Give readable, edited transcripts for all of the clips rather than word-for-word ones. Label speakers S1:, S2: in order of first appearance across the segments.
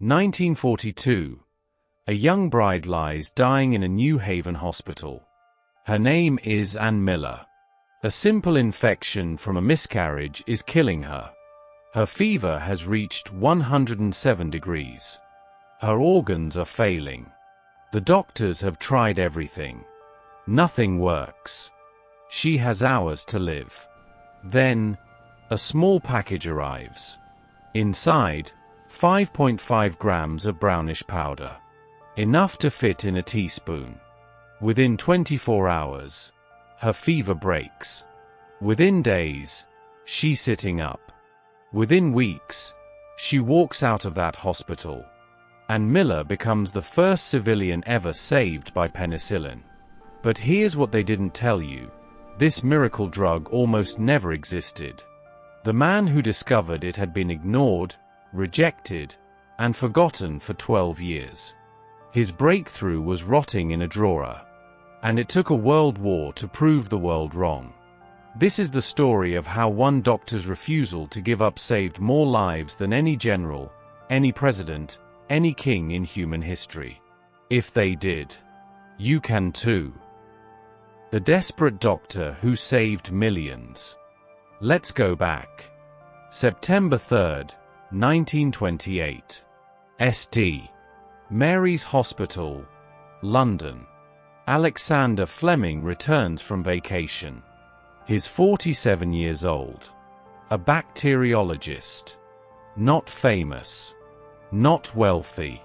S1: 1942. A young bride lies dying in a New Haven hospital. Her name is Ann Miller. A simple infection from a miscarriage is killing her. Her fever has reached 107 degrees. Her organs are failing. The doctors have tried everything. Nothing works. She has hours to live. Then, a small package arrives. Inside, 5.5 grams of brownish powder. Enough to fit in a teaspoon. Within 24 hours, her fever breaks. Within days, she's sitting up. Within weeks, she walks out of that hospital. And Miller becomes the first civilian ever saved by penicillin. But here's what they didn't tell you. This miracle drug almost never existed. The man who discovered it had been ignored, rejected, and forgotten for 12 years. His breakthrough was rotting in a drawer. And it took a world war to prove the world wrong. This is the story of how one doctor's refusal to give up saved more lives than any general, any president, any king in human history. If they did, you can too. The desperate doctor who saved millions. Let's go back. September 3rd, 1928. St. Mary's Hospital, London. Alexander Fleming returns from vacation. He's 47 years old. A bacteriologist. Not famous. Not wealthy.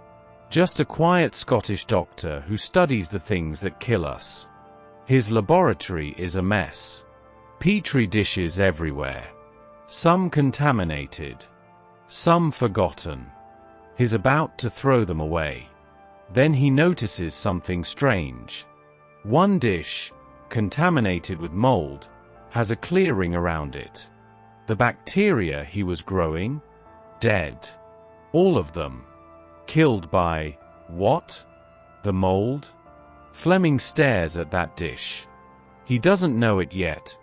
S1: Just a quiet Scottish doctor who studies the things that kill us. His laboratory is a mess. Petri dishes everywhere. Some contaminated. Some forgotten. He's about to throw them away. Then he notices something strange. One dish, contaminated with mold, has a clearing around it. The bacteria he was growing? Dead. All of them. Killed by, what? The mold? Fleming stares at that dish. He doesn't know it yet,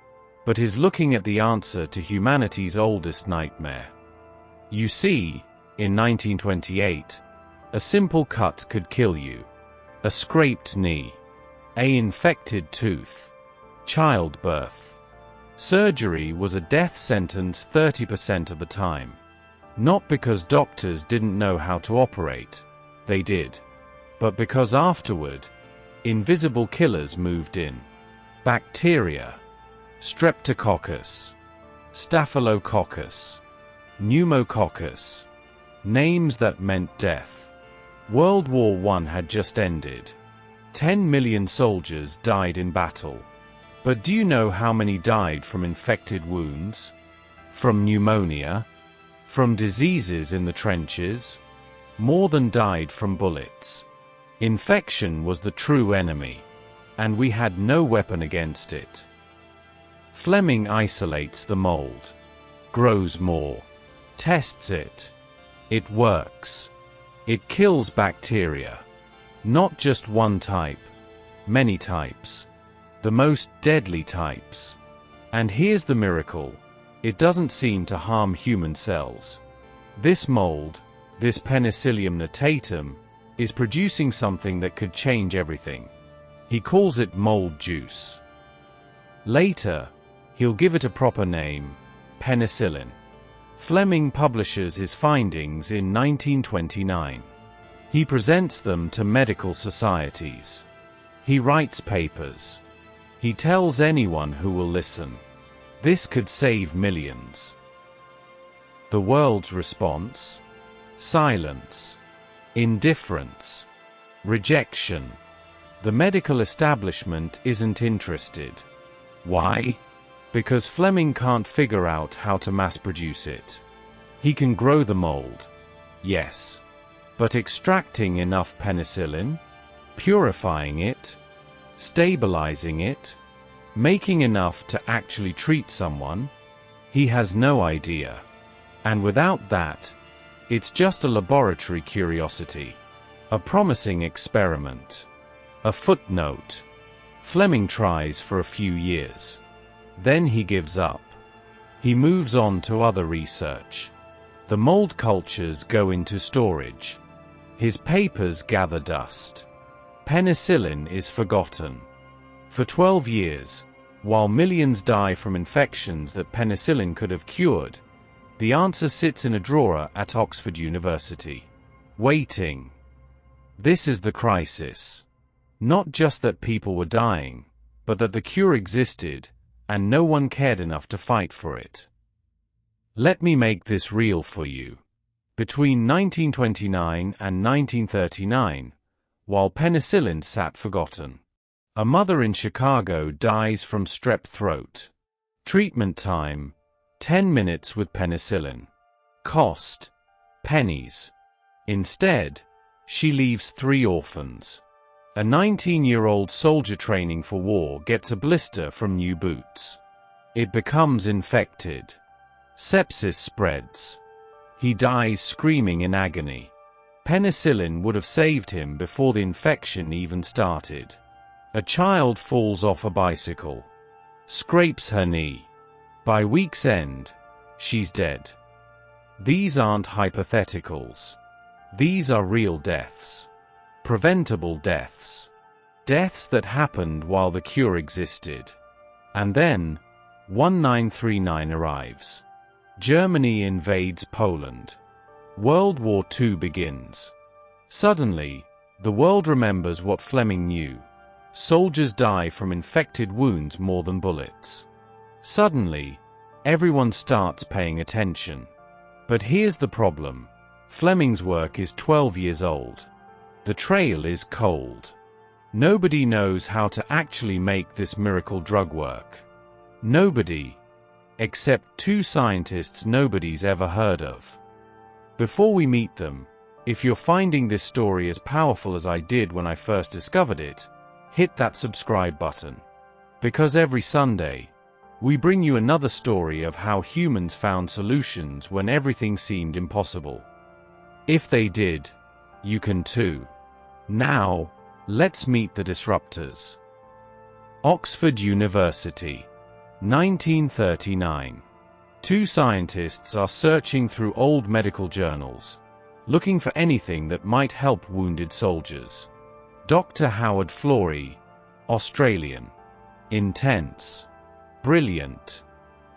S1: but is looking at the answer to humanity's oldest nightmare. You see, in 1928, a simple cut could kill you. A scraped knee. An infected tooth. Childbirth. Surgery was a death sentence 30% of the time. Not because doctors didn't know how to operate, they did. But because afterward, invisible killers moved in. Bacteria. Streptococcus. Staphylococcus. Pneumococcus. Names that meant death. World War I had just ended. 10 million soldiers died in battle. But do you know how many died from infected wounds? From pneumonia? From diseases in the trenches? More than died from bullets. Infection was the true enemy. And we had no weapon against it. Fleming isolates the mold. Grows more. Tests it. It works. It kills bacteria. Not just one type. Many types. The most deadly types. And here's the miracle. It doesn't seem to harm human cells. This mold, this Penicillium notatum, is producing something that could change everything. He calls it mold juice. Later, he'll give it a proper name, penicillin. Fleming publishes his findings in 1929. He presents them to medical societies. He writes papers. He tells anyone who will listen. This could save millions. The world's response? Silence. Indifference. Rejection. The medical establishment isn't interested. Why? Because Fleming can't figure out how to mass produce it. He can grow the mold. Yes. But extracting enough penicillin? Purifying it? Stabilizing it? Making enough to actually treat someone? He has no idea. And without that, it's just a laboratory curiosity. A promising experiment. A footnote. Fleming tries for a few years. Then he gives up. He moves on to other research. The mold cultures go into storage. His papers gather dust. Penicillin is forgotten. For 12 years, while millions die from infections that penicillin could have cured, the answer sits in a drawer at Oxford University, waiting. This is the crisis. Not just that people were dying, but that the cure existed, and no one cared enough to fight for it. Let me make this real for you. Between 1929 and 1939, while penicillin sat forgotten, a mother in Chicago dies from strep throat. Treatment time, 10 minutes with penicillin. Cost, pennies. Instead, she leaves 3 orphans. A 19-year-old soldier training for war gets a blister from new boots. It becomes infected. Sepsis spreads. He dies screaming in agony. Penicillin would have saved him before the infection even started. A child falls off a bicycle. Scrapes her knee. By week's end, she's dead. These aren't hypotheticals. These are real deaths. Preventable deaths. Deaths that happened while the cure existed. And then, 1939 arrives. Germany invades Poland. World War II begins. Suddenly, the world remembers what Fleming knew. Soldiers die from infected wounds more than bullets. Suddenly, everyone starts paying attention. But here's the problem. Fleming's work is 12 years old. The trail is cold. Nobody knows how to actually make this miracle drug work. Nobody. Except 2 scientists nobody's ever heard of. Before we meet them, if you're finding this story as powerful as I did when I first discovered it, hit that subscribe button. Because every Sunday, we bring you another story of how humans found solutions when everything seemed impossible. If they did, you can too. Now, let's meet the disruptors. Oxford University, 1939. 2 scientists are searching through old medical journals, looking for anything that might help wounded soldiers. Dr. Howard Florey, Australian. Intense. Brilliant.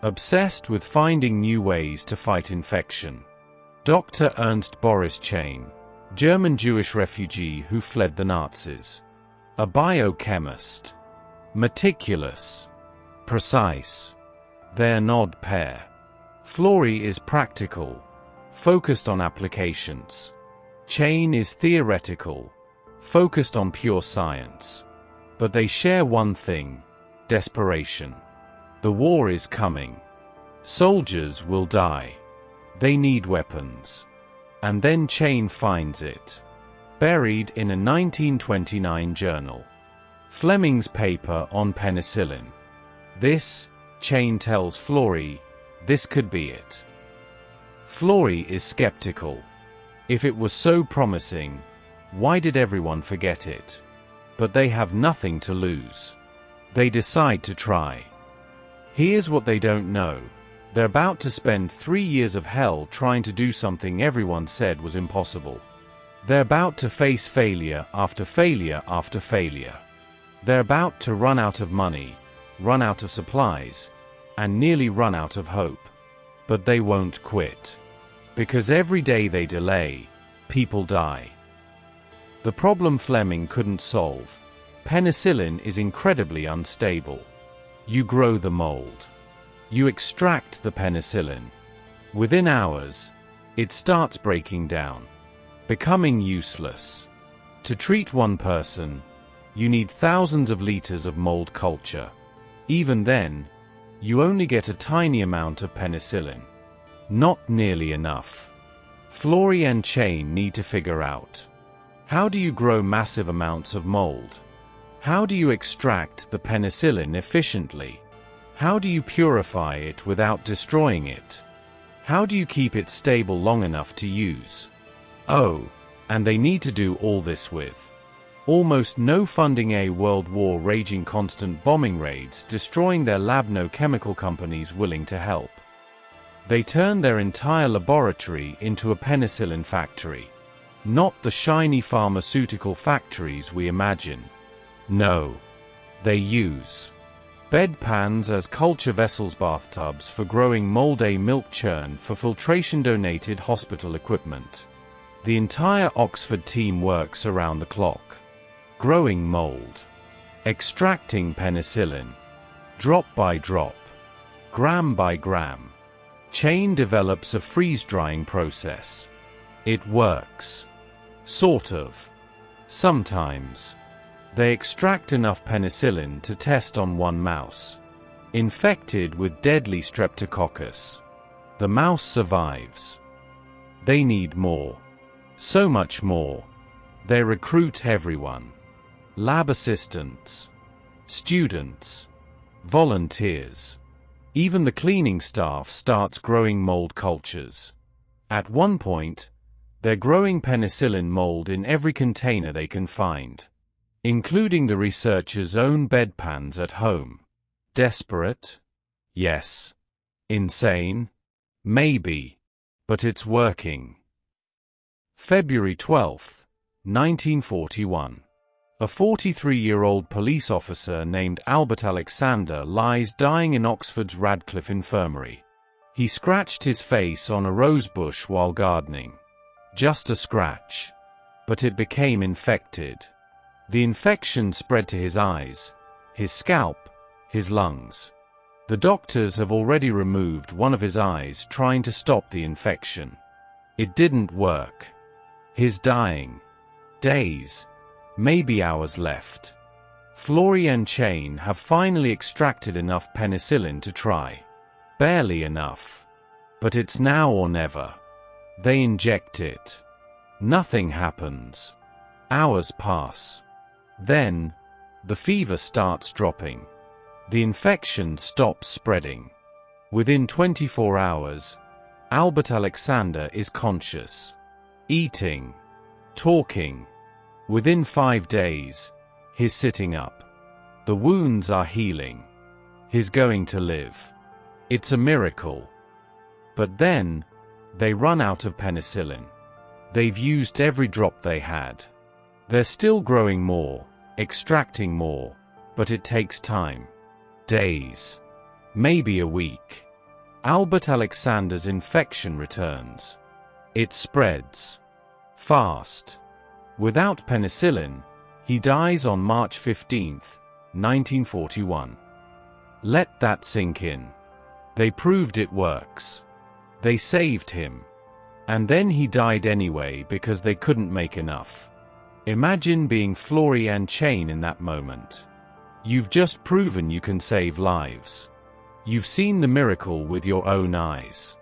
S1: Obsessed with finding new ways to fight infection. Dr. Ernst Boris Chain, German Jewish refugee who fled the Nazis. A biochemist. Meticulous. Precise. They're an odd pair. Florey is practical, focused on applications. Chain is theoretical, focused on pure science. But they share one thing: desperation. The war is coming. Soldiers will die. They need weapons. And then Chain finds it, buried in a 1929 journal. Fleming's paper on penicillin. This, Chain tells Florey, this could be it. Florey is skeptical. If it was so promising, why did everyone forget it? But they have nothing to lose. They decide to try. Here's what they don't know. They're about to spend 3 years of hell trying to do something everyone said was impossible. They're about to face failure after failure after failure. They're about to run out of money, run out of supplies, and nearly run out of hope. But they won't quit. Because every day they delay, people die. The problem Fleming couldn't solve. Penicillin is incredibly unstable. You grow the mold. You extract the penicillin. Within hours, it starts breaking down, becoming useless. To treat one person, you need thousands of liters of mold culture. Even then, you only get a tiny amount of penicillin. Not nearly enough. Florey and Chain need to figure out: how do you grow massive amounts of mold? How do you extract the penicillin efficiently? How do you purify it without destroying it? How do you keep it stable long enough to use? Oh, and they need to do all this with almost no funding, a world war raging, constant bombing raids destroying their lab, no chemical companies willing to help. They turned their entire laboratory into a penicillin factory. Not the shiny pharmaceutical factories we imagine. No. They use bedpans as culture vessels, bathtubs for growing Moldy milk churn for filtration, donated hospital equipment. The entire Oxford team works around the clock. Growing mold. Extracting penicillin. Drop by drop. Gram by gram. Chain develops a freeze-drying process. It works. Sort of. Sometimes. They extract enough penicillin to test on one mouse. Infected with deadly streptococcus. The mouse survives. They need more. So much more. They recruit everyone. Lab assistants. Students. Volunteers. Even the cleaning staff starts growing mold cultures. At one point, they're growing penicillin mold in every container they can find, including the researchers' own bedpans at home. Desperate? Yes. Insane? Maybe. But it's working. February 12, 1941. A 43-year-old police officer named Albert Alexander lies dying in Oxford's Radcliffe Infirmary. He scratched his face on a rosebush while gardening. Just a scratch. But it became infected. The infection spread to his eyes, his scalp, his lungs. The doctors have already removed one of his eyes trying to stop the infection. It didn't work. He's dying. Days, maybe hours left. Florey and Chain have finally extracted enough penicillin to try. Barely enough. But it's now or never. They inject it. Nothing happens. Hours pass. Then, the fever starts dropping. The infection stops spreading. Within 24 hours, Albert Alexander is conscious. Eating. Talking. Within 5 days, he's sitting up. The wounds are healing. He's going to live. It's a miracle. But then, they run out of penicillin. They've used every drop they had. They're still growing more, extracting more, but it takes time. Days. Maybe a week. Albert Alexander's infection returns. It spreads. Fast. Without penicillin, he dies on March 15, 1941. Let that sink in. They proved it works. They saved him. And then he died anyway because they couldn't make enough. Imagine being Florey and Chain in that moment. You've just proven you can save lives. You've seen the miracle with your own eyes.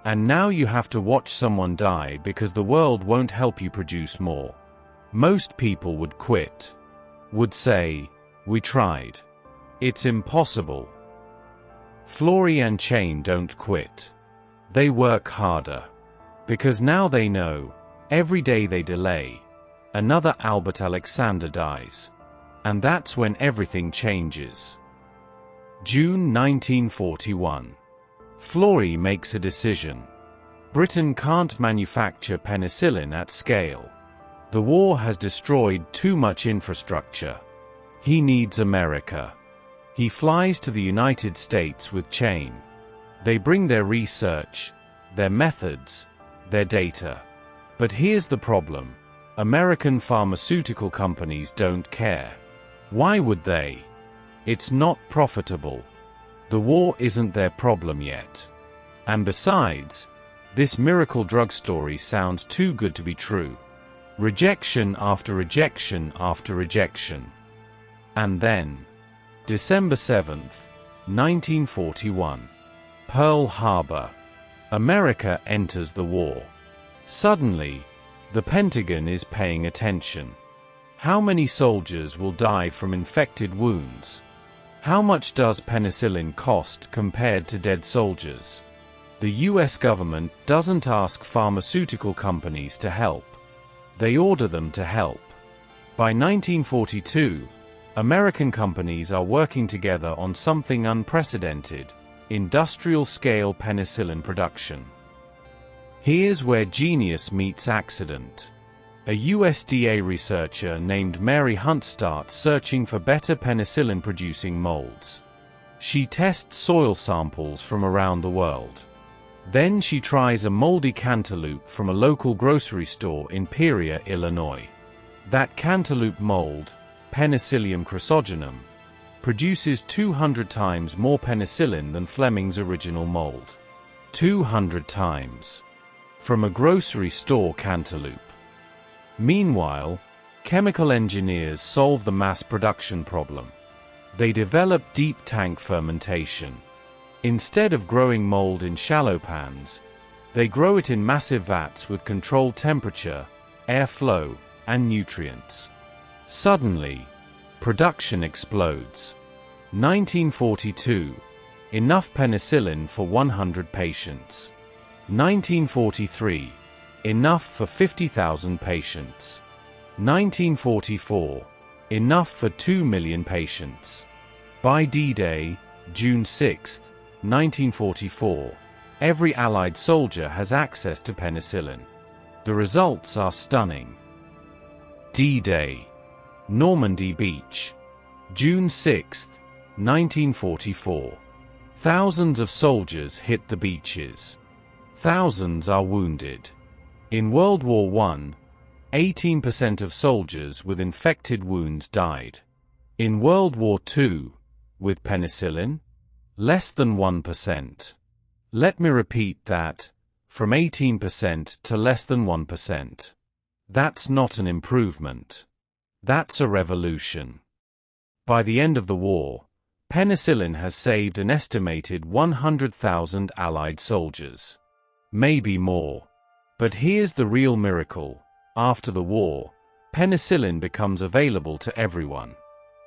S1: And now you have to watch someone die because the world won't help you produce more. Most people would quit. Would say, "We tried. It's impossible." Florey and Chain don't quit. They work harder. Because now they know, every day they delay, another Albert Alexander dies. And that's when everything changes. June 1941. Florey makes a decision. Britain can't manufacture penicillin at scale. The war has destroyed too much infrastructure. He needs America. He flies to the United States with Chain. They bring their research, their methods, their data. But here's the problem. American pharmaceutical companies don't care. Why would they? It's not profitable. The war isn't their problem yet. And besides, this miracle drug story sounds too good to be true. Rejection after rejection after rejection. And then, December 7th, 1941. Pearl Harbor. America enters the war. Suddenly, the Pentagon is paying attention. How many soldiers will die from infected wounds? How much does penicillin cost compared to dead soldiers? The US government doesn't ask pharmaceutical companies to help. They order them to help. By 1942, American companies are working together on something unprecedented: industrial-scale penicillin production. Here's where genius meets accident. A USDA researcher named Mary Hunt starts searching for better penicillin-producing molds. She tests soil samples from around the world. Then she tries a moldy cantaloupe from a local grocery store in Peoria, Illinois. That cantaloupe mold, Penicillium chrysogenum, produces 200 times more penicillin than Fleming's original mold. 200 times. From a grocery store cantaloupe. Meanwhile, chemical engineers solve the mass production problem. They develop deep tank fermentation. Instead of growing mold in shallow pans, they grow it in massive vats with controlled temperature, airflow, and nutrients. Suddenly, production explodes. 1942. Enough penicillin for 100 patients. 1943. Enough for 50,000 patients. 1944. Enough for 2 million patients. By D-Day, June 6, 1944, every Allied soldier has access to penicillin. The results are stunning. D-Day. Normandy Beach. June 6, 1944. Thousands of soldiers hit the beaches. Thousands are wounded. In World War I, 18% of soldiers with infected wounds died. In World War II, with penicillin, less than 1%. Let me repeat that, from 18% to less than 1%. That's not an improvement. That's a revolution. By the end of the war, penicillin has saved an estimated 100,000 Allied soldiers. Maybe more. But here's the real miracle. After the war, penicillin becomes available to everyone.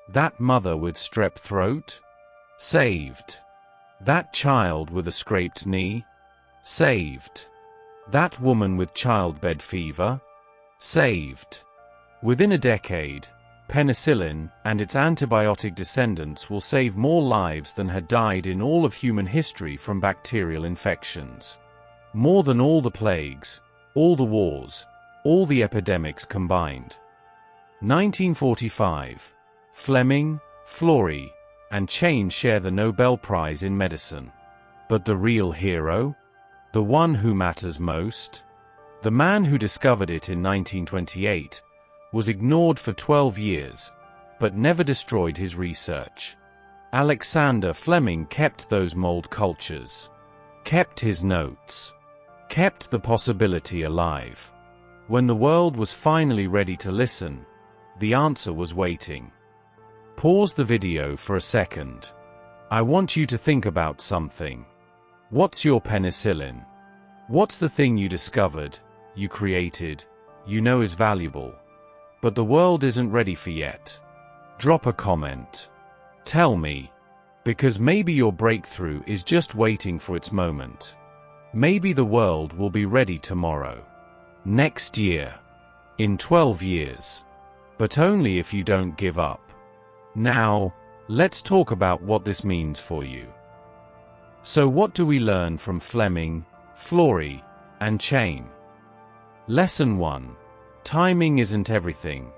S1: That mother with strep throat? Saved. That child with a scraped knee? Saved. That woman with childbed fever? Saved. Within a decade, penicillin and its antibiotic descendants will save more lives than had died in all of human history from bacterial infections. More than all the plagues, all the wars, all the epidemics combined. 1945. Fleming, Florey, and Chain share the Nobel Prize in Medicine. But the real hero? The one who matters most? The man who discovered it in 1928 was ignored for 12 years, but never destroyed his research. Alexander Fleming kept those mold cultures. Kept his notes. Kept the possibility alive. When the world was finally ready to listen, the answer was waiting. Pause the video for a second. I want you to think about something. What's your penicillin? What's the thing you discovered, you created, you know is valuable, but the world isn't ready for yet? Drop a comment. Tell me. Because maybe your breakthrough is just waiting for its moment. Maybe the world will be ready tomorrow. Next year. In 12 years. But only if you don't give up. Now, let's talk about what this means for you. So what do we learn from Fleming, Florey, and Chain? Lesson 1. Timing isn't everything.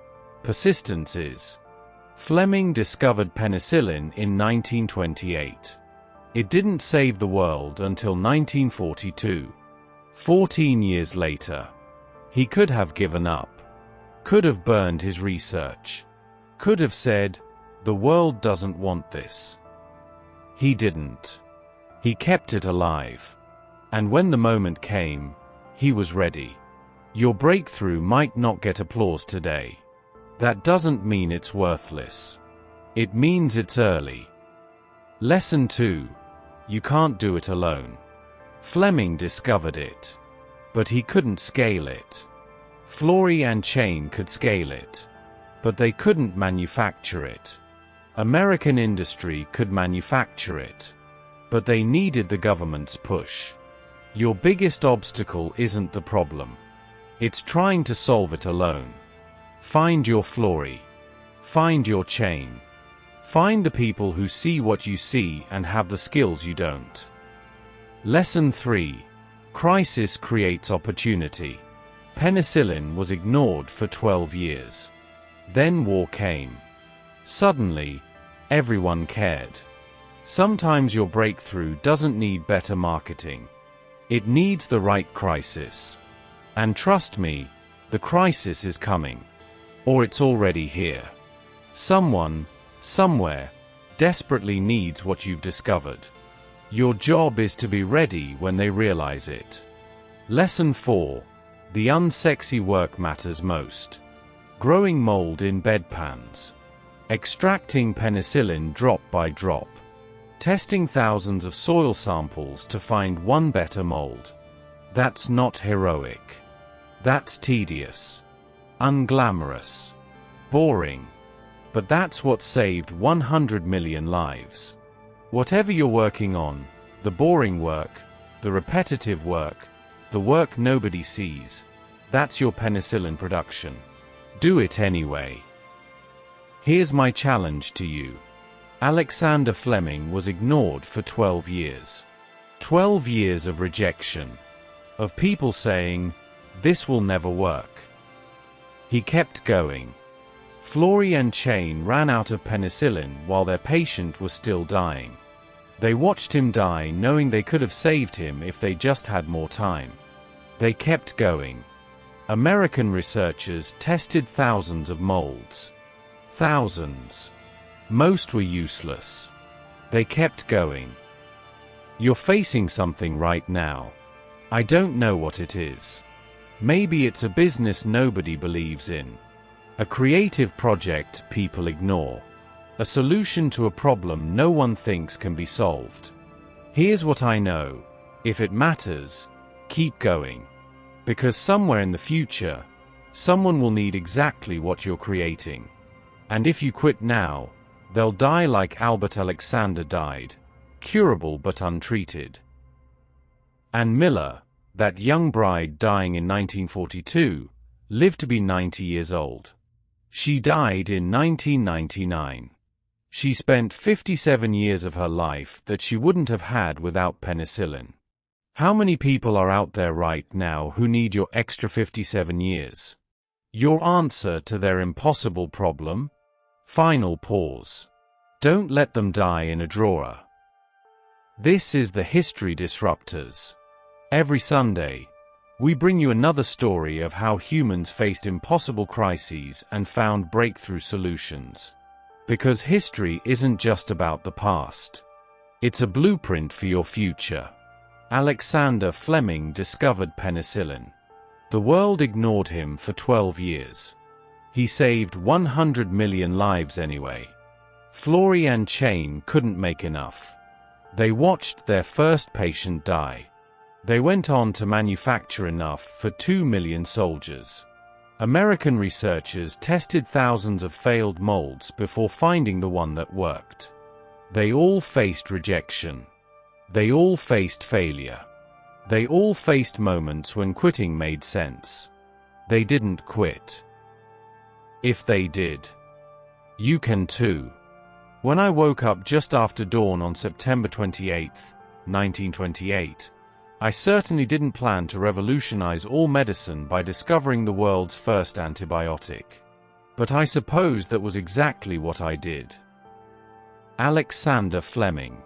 S1: Persistence is. Fleming discovered penicillin in 1928. It didn't save the world until 1942. 14 years later. He could have given up. Could have burned his research. Could have said, "The world doesn't want this." He didn't. He kept it alive. And when the moment came, he was ready. Your breakthrough might not get applause today. That doesn't mean it's worthless. It means it's early. Lesson 2. You can't do it alone. Fleming discovered it. But he couldn't scale it. Florey and Chain could scale it. But they couldn't manufacture it. American industry could manufacture it. But they needed the government's push. Your biggest obstacle isn't the problem. It's trying to solve it alone. Find your Florey. Find your Chain. Find the people who see what you see and have the skills you don't. Lesson 3. Crisis creates opportunity. Penicillin was ignored for 12 years. Then war came. Suddenly, everyone cared. Sometimes your breakthrough doesn't need better marketing. It needs the right crisis. And trust me, the crisis is coming. Or it's already here. Someone, somewhere, desperately needs what you've discovered. Your job is to be ready when they realize it. Lesson 4. The unsexy work matters most. Growing mold in bedpans. Extracting penicillin drop by drop. Testing thousands of soil samples to find one better mold. That's not heroic. That's tedious. Unglamorous. Boring. But that's what saved 100 million lives. Whatever you're working on, the boring work, the repetitive work, the work nobody sees, that's your penicillin production. Do it anyway. Here's my challenge to you. Alexander Fleming was ignored for 12 years. 12 years of rejection. Of people saying, this will never work. He kept going. Florey and Chain ran out of penicillin while their patient was still dying. They watched him die knowing they could have saved him if they just had more time. They kept going. American researchers tested thousands of molds. Thousands. Most were useless. They kept going. You're facing something right now. I don't know what it is. Maybe it's a business nobody believes in. A creative project people ignore. A solution to a problem no one thinks can be solved. Here's what I know. If it matters, keep going. Because somewhere in the future, someone will need exactly what you're creating. And if you quit now, they'll die like Albert Alexander died, curable but untreated. Ann Miller, that young bride dying in 1942, lived to be 90 years old. She died in 1999. She spent 57 years of her life that she wouldn't have had without penicillin. How many people are out there right now who need your extra 57 years? Your answer to their impossible problem? Final pause. Don't let them die in a drawer. This is the History Disruptors. Every Sunday, we bring you another story of how humans faced impossible crises and found breakthrough solutions. Because history isn't just about the past. It's a blueprint for your future. Alexander Fleming discovered penicillin. The world ignored him for 12 years. He saved 100 million lives anyway. Florey and Chain couldn't make enough. They watched their first patient die. They went on to manufacture enough for 2 million soldiers. American researchers tested thousands of failed molds before finding the one that worked. They all faced rejection. They all faced failure. They all faced moments when quitting made sense. They didn't quit. If they did, you can too. When I woke up just after dawn on September 28, 1928, I certainly didn't plan to revolutionize all medicine by discovering the world's first antibiotic. But I suppose that was exactly what I did. Alexander Fleming.